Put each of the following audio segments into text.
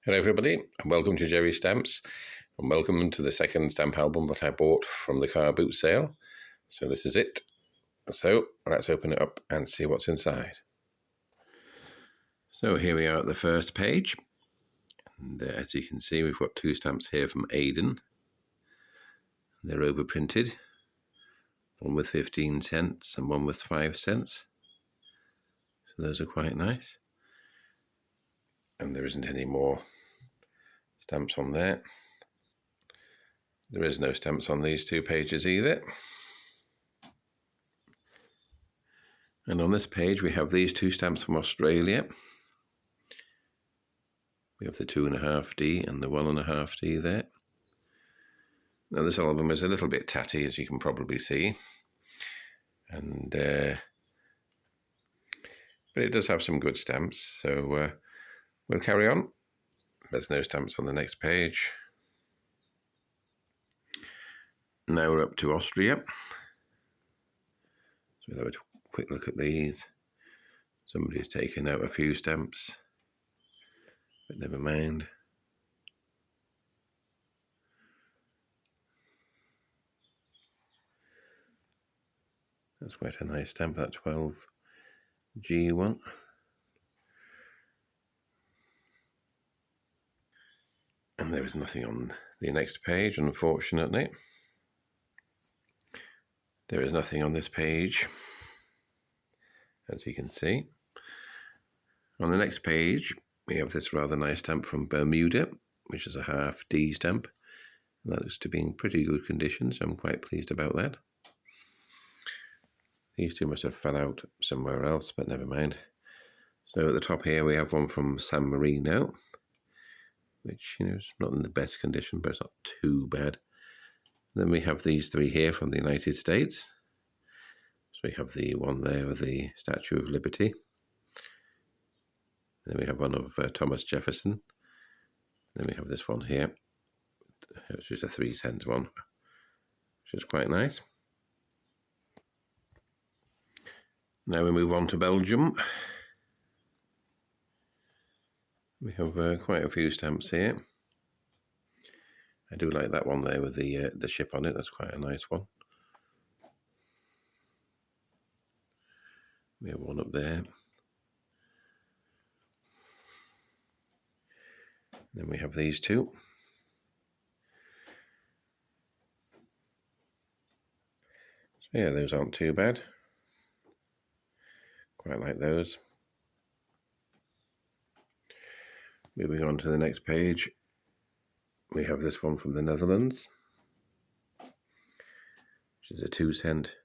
Hello everybody, and welcome to Jerry Stamps, and welcome to the second stamp album that I bought from the car boot sale. So this is it. So let's open it up and see what's inside. So here we are at the first page, and as you can see we've got two stamps here from Aiden. They're overprinted, one with 15 cents and one with 5 cents. So those are quite nice. And there isn't any more stamps on there. There is no stamps on these two pages either. And on this page we have these two stamps from Australia. We have the 2.5D and the 1.5D there. Now this album is a little bit tatty, as you can probably see. And but it does have some good stamps, so we'll carry on. There's no stamps on the next page. Now we're up to Austria. So we'll have a quick look at these. Somebody's taken out a few stamps, but never mind. That's quite a nice stamp, that 12G one. And there is nothing on the next page, unfortunately. There is nothing on this page, as you can see. On the next page, we have this rather nice stamp from Bermuda, which is a half D stamp. And that looks to be in pretty good condition, so I'm quite pleased about that. These two must have fell out somewhere else, but never mind. So at the top here, we have one from San Marino, which is not in the best condition, but it's not too bad. Then we have these three here from the United States. So we have the one there with the Statue of Liberty. Then we have one of Thomas Jefferson. Then we have this one here, which is a 3-cent one, which is quite nice. Now we move on to Belgium. We have quite a few stamps here. I do like that one there with the ship on it. That's quite a nice one. We have one up there. Then we have these two. So yeah, those aren't too bad. Quite like those. Moving on to the next page, we have this one from the Netherlands, which is a 2-cent.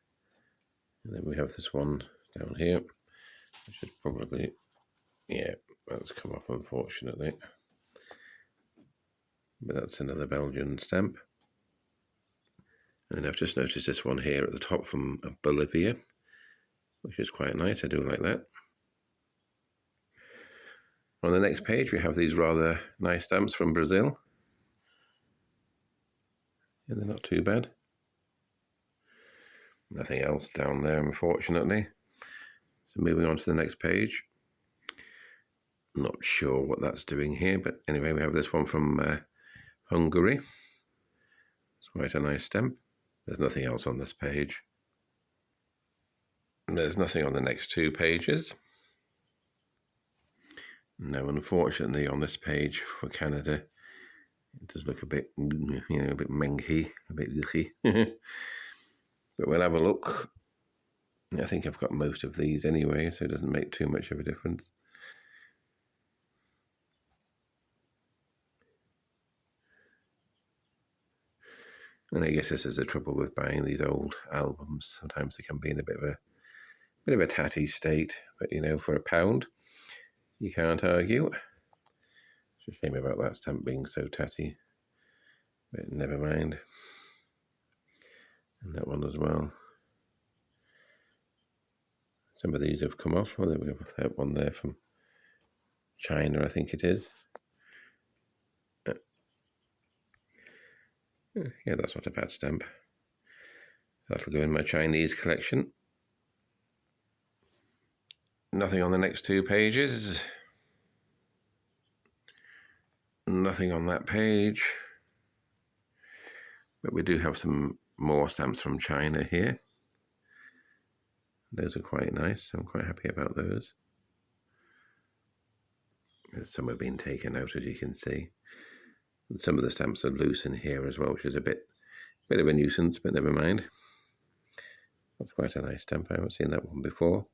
And then we have this one down here, which is probably, yeah, that's come off unfortunately. But that's another Belgian stamp. And I've just noticed this one here at the top from Bolivia, which is quite nice. I do like that. On the next page, we have these rather nice stamps from Brazil. Yeah, they're not too bad. Nothing else down there, unfortunately. So moving on to the next page. Not sure what that's doing here, but anyway, we have this one from Hungary. It's quite a nice stamp. There's nothing else on this page. There's nothing on the next two pages. No, unfortunately, on this page for Canada, it does look a bit, a bit mangy, a bit yucky. But we'll have a look. I think I've got most of these anyway, so it doesn't make too much of a difference. And I guess this is the trouble with buying these old albums. Sometimes they can be in a bit of a tatty state, but for £1, you can't argue. It's a shame about that stamp being so tatty, but never mind. And that one as well. Some of these have come off. Well, we have that one there from China, I think it is. Yeah, that's not a bad stamp. That'll go in my Chinese collection. Nothing on the next two pages. Nothing on that page. But we do have some more stamps from China here. Those are quite nice. I'm quite happy about those. Some have been taken out, as you can see. And some of the stamps are loose in here as well, which is a bit of a nuisance, but never mind. That's quite a nice stamp. I haven't seen that one before.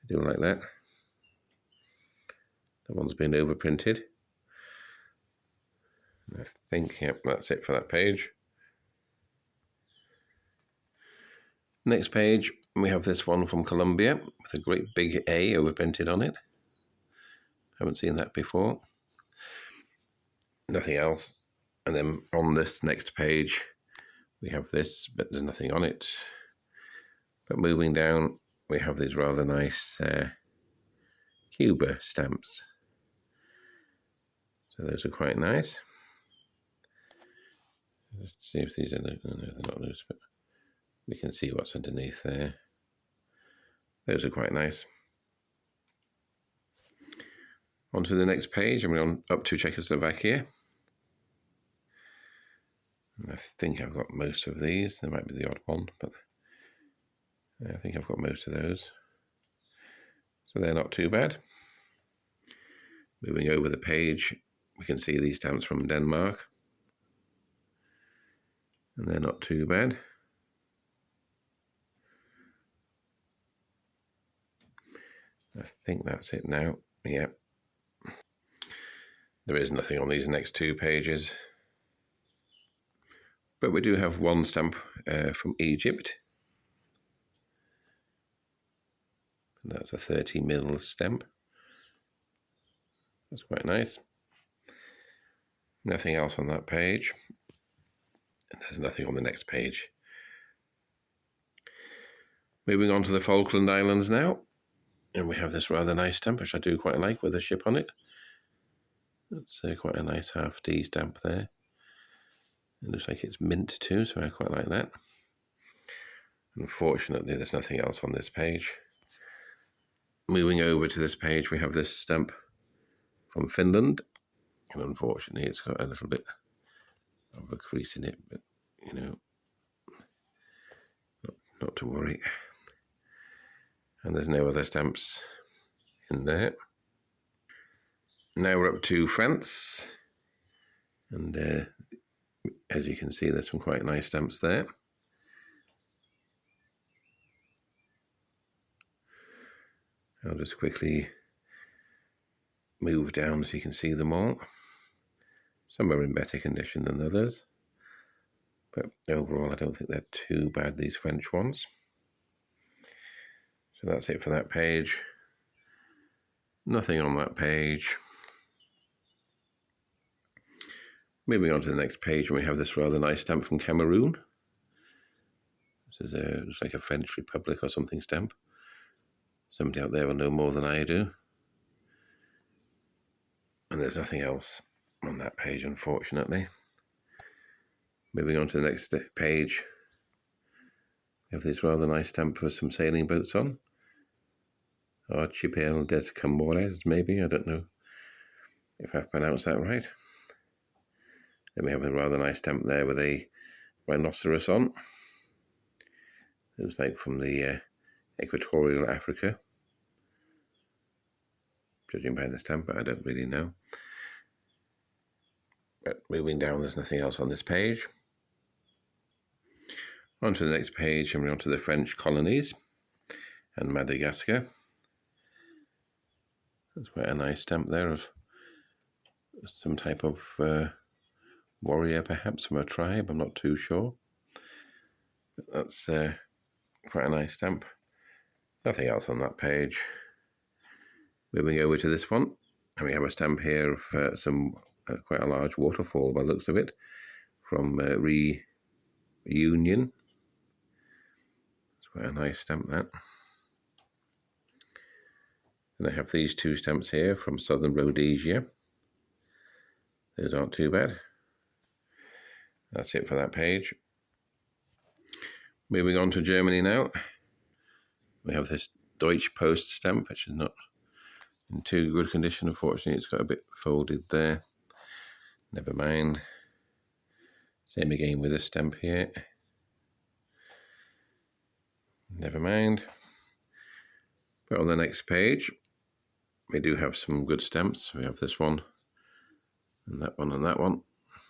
I do like that. That one's been overprinted. I think, yep, that's it for that page. Next page, we have this one from Colombia with a great big A overprinted on it. Haven't seen that before. Nothing else. And then on this next page, we have this, but there's nothing on it. But moving down, we have these rather nice Cuba stamps. So those are quite nice. Let's see if these are, no, they're not loose, but we can see what's underneath there. Those are quite nice. On to the next page, and we're on up to Czechoslovakia. I think I've got most of these. There might be the odd one, but I think I've got most of those. So they're not too bad. Moving over the page, we can see these stamps from Denmark. And they're not too bad. I think that's it now. Yep. There is nothing on these next two pages. But we do have one stamp from Egypt. And that's a 30mm stamp. That's quite nice. Nothing else on that page. And there's nothing on the next page. Moving on to the Falkland Islands now. And we have this rather nice stamp, which I do quite like, with a ship on it. That's quite a nice half D stamp there. It looks like it's mint too, so I quite like that. Unfortunately, there's nothing else on this page. Moving over to this page, we have this stamp from Finland. And unfortunately, it's got a little bit of a crease in it, but, you know, not to worry. And there's no other stamps in there. Now we're up to France. And as you can see, there's some quite nice stamps there. I'll just quickly move down so you can see them all. Some are in better condition than others, but overall I don't think they're too bad, these French ones. So that's it for that page. Nothing on that page. Moving on to the next page, and we have this rather nice stamp from Cameroon. This is looks like a French Republic or something stamp. Somebody out there will know more than I do. And there's nothing else on that page, unfortunately. Moving on to the next page, we have this rather nice stamp with some sailing boats on. Archipel des Comores, maybe, I don't know if I've pronounced that right. Then we have a rather nice stamp there with a rhinoceros on. It looks like from the Equatorial Africa. Judging by the stamp, but I don't really know. But moving down, there's nothing else on this page. On to the next page, and we're on to the French colonies and Madagascar. That's quite a nice stamp there of some type of warrior, perhaps from a tribe, I'm not too sure. But that's quite a nice stamp. Nothing else on that page. Moving over to this one, and we have a stamp here of some quite a large waterfall by the looks of it, from Reunion. It's quite a nice stamp, that. And I have these two stamps here from Southern Rhodesia. Those aren't too bad. That's it for that page. Moving on to Germany now. We have this Deutsche Post stamp, which is not in too good condition. Unfortunately, it's got a bit folded there. Never mind. Same again with this stamp here. Never mind. But on the next page, we do have some good stamps. We have this one, and that one, and that one.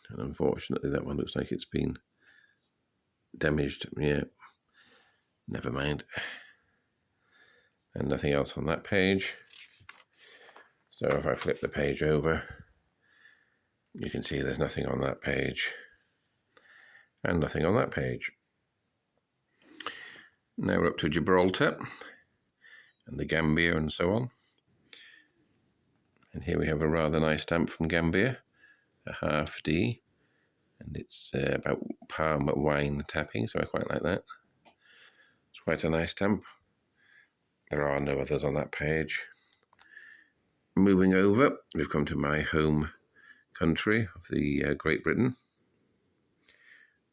And unfortunately, that one looks like it's been damaged. Yeah, never mind. And nothing else on that page. So if I flip the page over, you can see there's nothing on that page. And nothing on that page. Now we're up to Gibraltar and the Gambia and so on. And here we have a rather nice stamp from Gambia, a half D, and it's about palm wine tapping, so I quite like that. It's quite a nice stamp. There are no others on that page. Moving over, we've come to my home country of the Great Britain.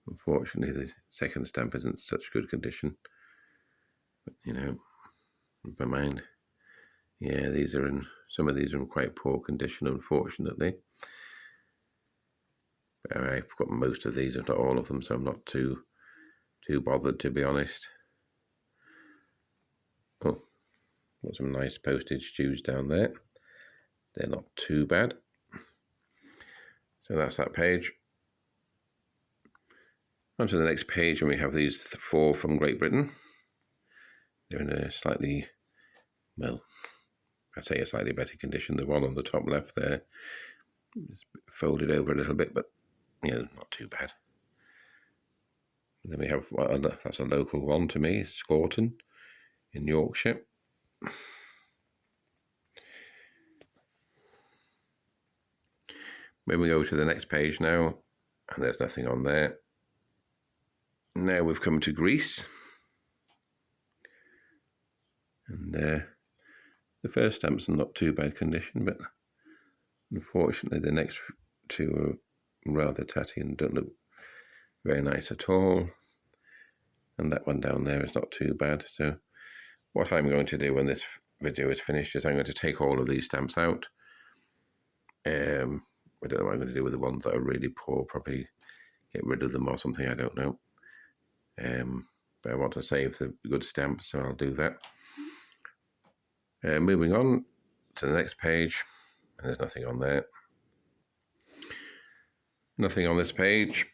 Unfortunately, the second stamp isn't in such good condition. But, you know, never mind. Yeah, some of these are in quite poor condition, unfortunately. But I've got most of these, if not all of them, so I'm not too bothered, to be honest. Oh, got some nice postage stews down there. They're not too bad. So that's that page. On to the next page, and we have these 4 from Great Britain. They're in a slightly, well, I'd say a slightly better condition. The one on the top left there is folded over a little bit, but, you know, not too bad. And then we have, well, that's a local one to me, Scorton in Yorkshire. When we go to the next page now, and there's nothing on there. Now we've come to Greece. And the first stamp's in not too bad condition, but unfortunately the next 2 are rather tatty and don't look very nice at all. And that one down there is not too bad. So what I'm going to do when this video is finished is I'm going to take all of these stamps out. I don't know what I'm going to do with the ones that are really poor, probably get rid of them or something, I don't know. But I want to save the good stamps, so I'll do that. Moving on to the next page, and there's nothing on there. Nothing on this page.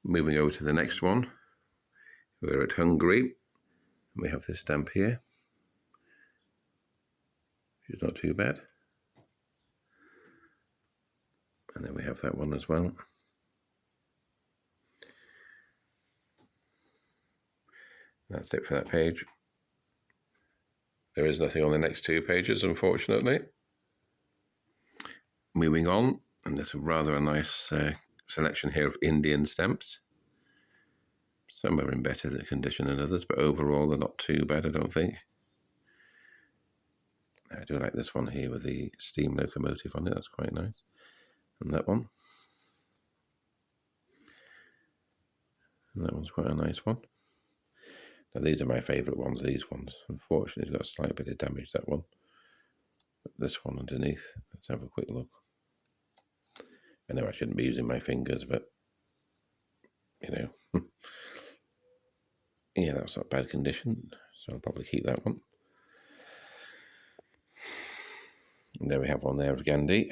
Moving over to the next one. We're at Hungary. We have this stamp here, which is not too bad. And then we have that one as well. That's it for that page. There is nothing on the next 2 pages, unfortunately. Moving on, and there's rather a nice selection here of Indian stamps. Some are in better condition than others, but overall they're not too bad, I don't think. I do like this one here with the steam locomotive on it, that's quite nice. And that one. And that one's quite a nice one. Now these are my favourite ones, these ones. Unfortunately, it's got a slight bit of damage, that one. But this one underneath, let's have a quick look. I know I shouldn't be using my fingers, but, you know. Yeah, that's not bad condition, so I'll probably keep that one. And there we have one there of Gandhi,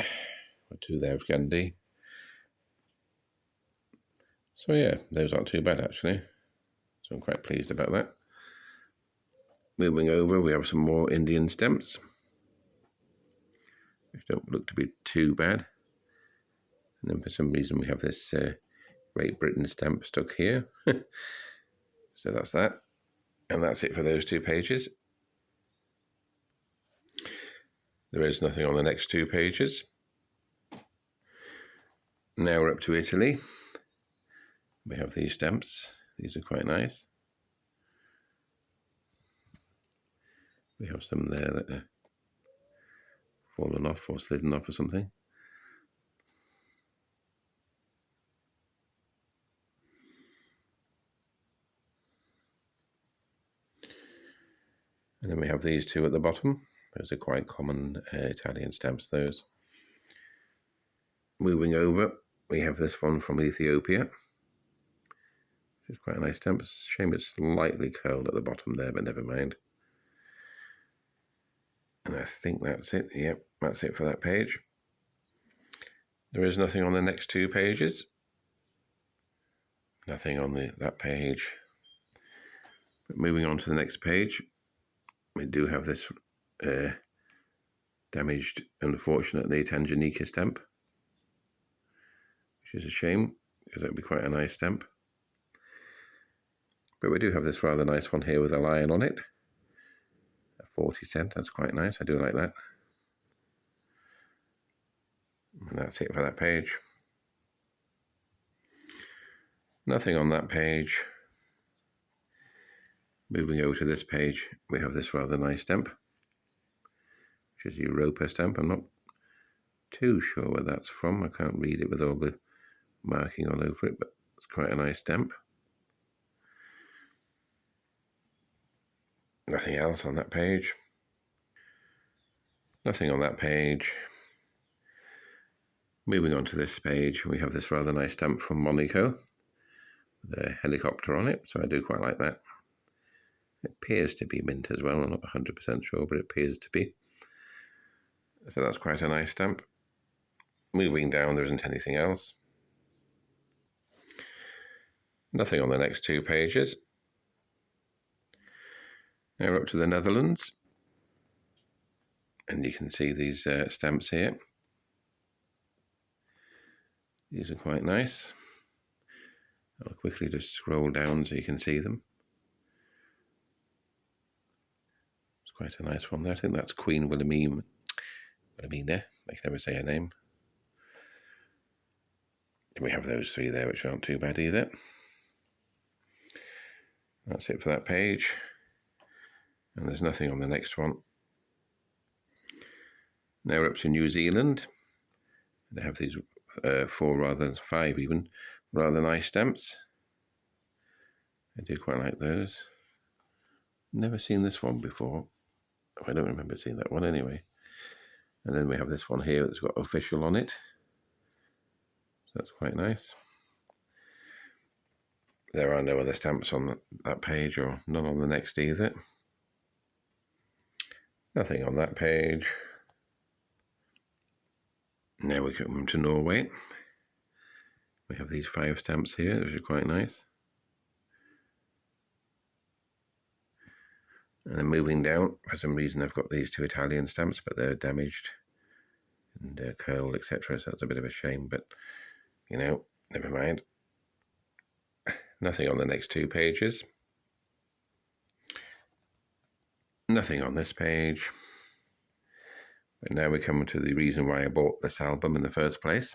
or 2 there of Gandhi. So yeah, those aren't too bad actually. So I'm quite pleased about that. Moving over, we have some more Indian stamps, which don't look to be too bad. And then for some reason we have this Great Britain stamp stuck here. So that's that. And that's it for those 2 pages. There is nothing on the next 2 pages. Now we're up to Italy. We have these stamps. These are quite nice. We have some there that are fallen off or slidden off or something. And then we have these 2 at the bottom. Those are quite common Italian stamps, those. Moving over, we have this one from Ethiopia, which is quite a nice stamp. It's a shame it's slightly curled at the bottom there, but never mind. And I think that's it. Yep, that's it for that page. There is nothing on the next two pages. Nothing on that page. But moving on to the next page, we do have this damaged, unfortunately, Tanganyika stamp, which is a shame, because that would be quite a nice stamp. But we do have this rather nice one here with a lion on it. A 40¢, that's quite nice, I do like that. And that's it for that page. Nothing on that page. Moving over to this page, we have this rather nice stamp, which is a Europa stamp. I'm not too sure where that's from. I can't read it with all the marking all over it, but it's quite a nice stamp. Nothing else on that page. Nothing on that page. Moving on to this page, we have this rather nice stamp from Monaco, with a helicopter on it, so I do quite like that. It appears to be mint as well. I'm not 100% sure, but it appears to be. So that's quite a nice stamp. Moving down, there isn't anything else. Nothing on the next two pages. Now we're up to the Netherlands. And you can see these stamps here. These are quite nice. I'll quickly just scroll down so you can see them. It's quite a nice one there. I think that's Queen Wilhelmina. I can never say her name. And we have those three there, which aren't too bad either. That's it for that page. And there's nothing on the next one. Now we're up to New Zealand. They have these five even, rather nice stamps. I do quite like those. Never seen this one before. Oh, I don't remember seeing that one anyway. And then we have this one here that's got official on it. So that's quite nice. There are no other stamps on that page, or none on the next either. Nothing on that page. Now we come to Norway. We have these 5 stamps here, which are quite nice. And then moving down, for some reason I've got these 2 Italian stamps, but they're damaged and curled, etc. So that's a bit of a shame, but you know, never mind. Nothing on the next 2 pages. Nothing on this page. But now we come to the reason why I bought this album in the first place.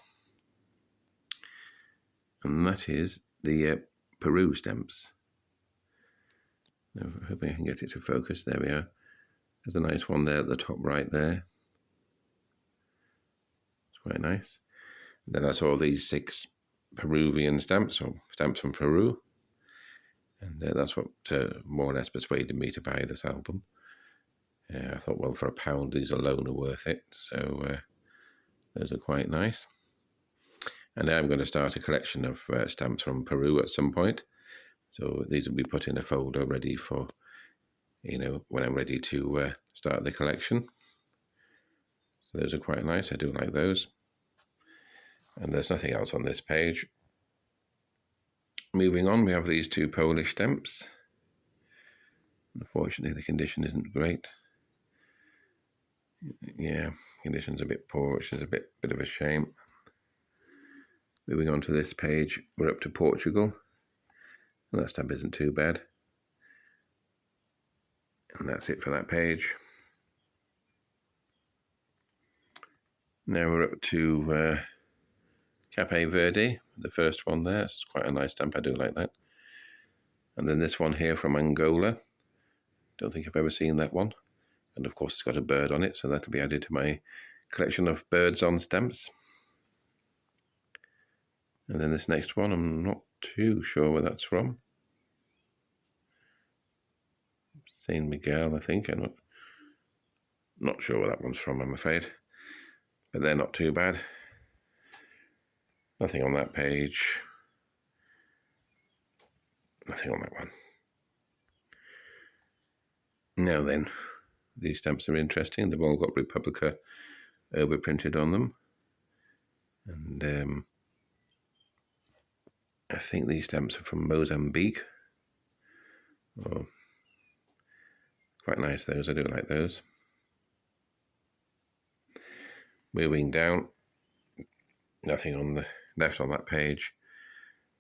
And that is the Peru stamps. I'm hoping I can get it to focus. There we are. There's a nice one there at the top right there. It's quite nice. And then I saw these 6 Peruvian stamps, or stamps from Peru. And that's what more or less persuaded me to buy this album. I thought, well, for £1, these alone are worth it. So those are quite nice. And now I'm going to start a collection of stamps from Peru at some point. So these will be put in a folder ready for, you know, when I'm ready to start the collection. So those are quite nice. I do like those. And there's nothing else on this page. Moving on, we have these 2 Polish stamps. Unfortunately, the condition isn't great. Yeah, condition's a bit poor, which is a bit of a shame. Moving on to this page, we're up to Portugal. And that stamp isn't too bad. And that's it for that page. Now we're up to Cape Verde, the first one there. It's quite a nice stamp, I do like that. And then this one here from Angola. Don't think I've ever seen that one. And of course it's got a bird on it, so that'll be added to my collection of birds on stamps. And then this next one, I'm not too sure where that's from. Saint Miguel, I think. Not sure where that one's from, I'm afraid. But they're not too bad. Nothing on that page. Nothing on that one. Now then, these stamps are interesting. They've all got Republica overprinted on them. And I think these stamps are from Mozambique. Oh, quite nice those, I do like those. Moving down, nothing on the left on that page,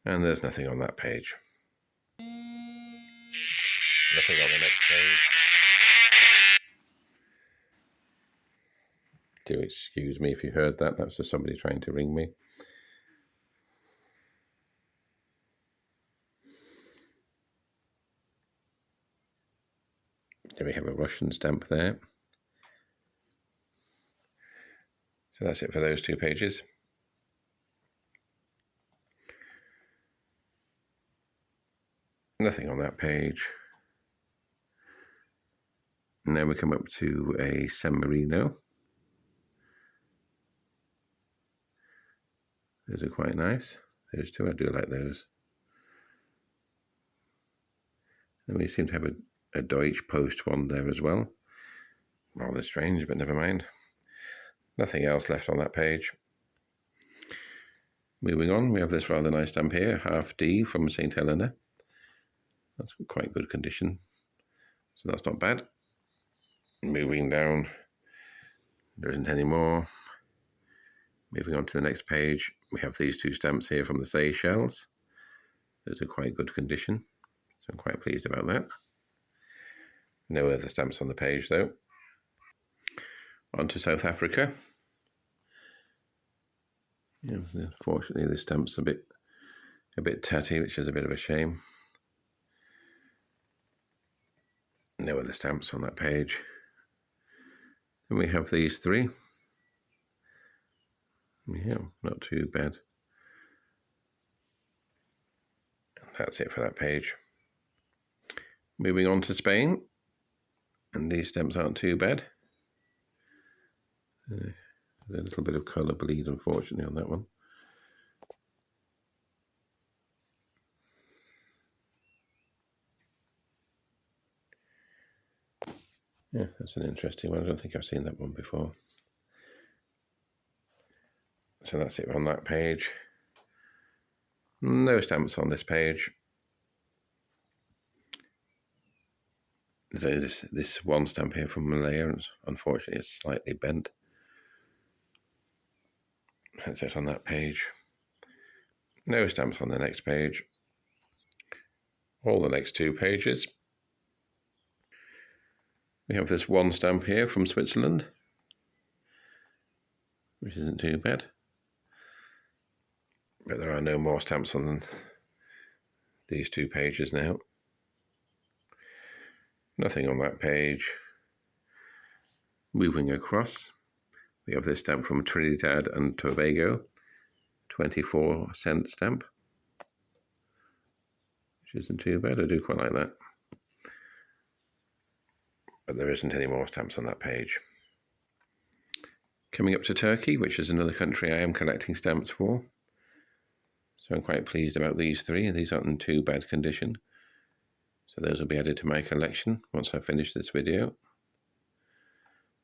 and there's nothing on that page. Nothing on the next page. Do excuse me if you heard that, that's just somebody trying to ring me. Then we have a Russian stamp there. So that's it for those two pages. Nothing on that page. Now we come up to a San Marino. Those are quite nice. Those two, I do like those. And we seem to have a Deutsche Post one there as well. Rather strange, but never mind. Nothing else left on that page. Moving on, we have this rather nice stamp here, half D from St. Helena. That's quite good condition, so that's not bad. Moving down, there isn't any more. Moving on to the next page, we have these two stamps here from the Seychelles. Those are quite good condition, so I'm quite pleased about that. No other stamps on the page though. On to South Africa. Yeah, unfortunately, the stamp's a bit tatty, which is a bit of a shame. No other stamps on that page. And we have these three. Yeah, not too bad. And that's it for that page. Moving on to Spain. And these stamps aren't too bad. There's a little bit of colour bleed, unfortunately, on that one. Yeah, that's an interesting one. I don't think I've seen that one before. So that's it on that page. No stamps on this page. There's this one stamp here from Malaya, and unfortunately it's slightly bent. That's it on that page. No stamps on the next page. All the next two pages. We have this one stamp here from Switzerland, which isn't too bad. But there are no more stamps on these two pages now. Nothing on that page. Moving across, we have this stamp from Trinidad and Tobago, 24-cent stamp, which isn't too bad. I do quite like that. But there isn't any more stamps on that page. Coming up to Turkey, which is another country I am collecting stamps for. So I'm quite pleased about these three. These aren't in too bad condition. So those will be added to my collection once I finish this video.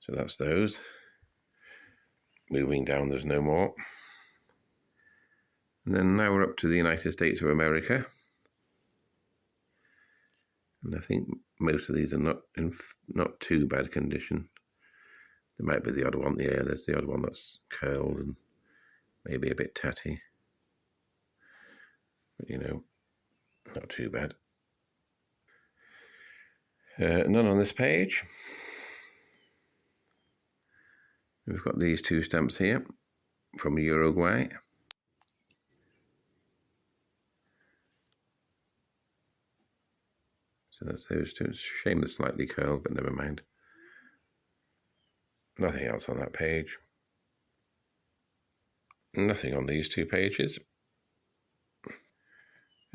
So that's those. Moving down, there's no more. And then now we're up to the United States of America. And I think most of these are not too bad condition. There might be the odd one. Yeah, there's the odd one that's curled and maybe a bit tatty. But, you know, not too bad. None on this page. We've got these two stamps here from Uruguay. So that's those two. It's a shame they're slightly curled, but never mind. Nothing else on that page. Nothing on these two pages.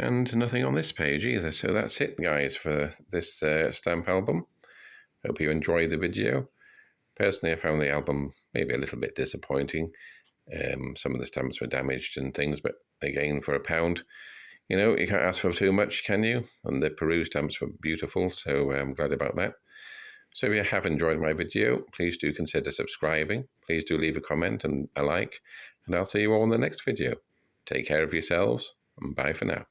And nothing on this page either. So that's it, guys, for this stamp album. Hope you enjoyed the video. Personally, I found the album maybe a little bit disappointing. Some of the stamps were damaged and things, but again, for £1, you can't ask for too much, can you? And the Peru stamps were beautiful, so I'm glad about that. So if you have enjoyed my video, please do consider subscribing. Please do leave a comment and a like, and I'll see you all in the next video. Take care of yourselves, and bye for now.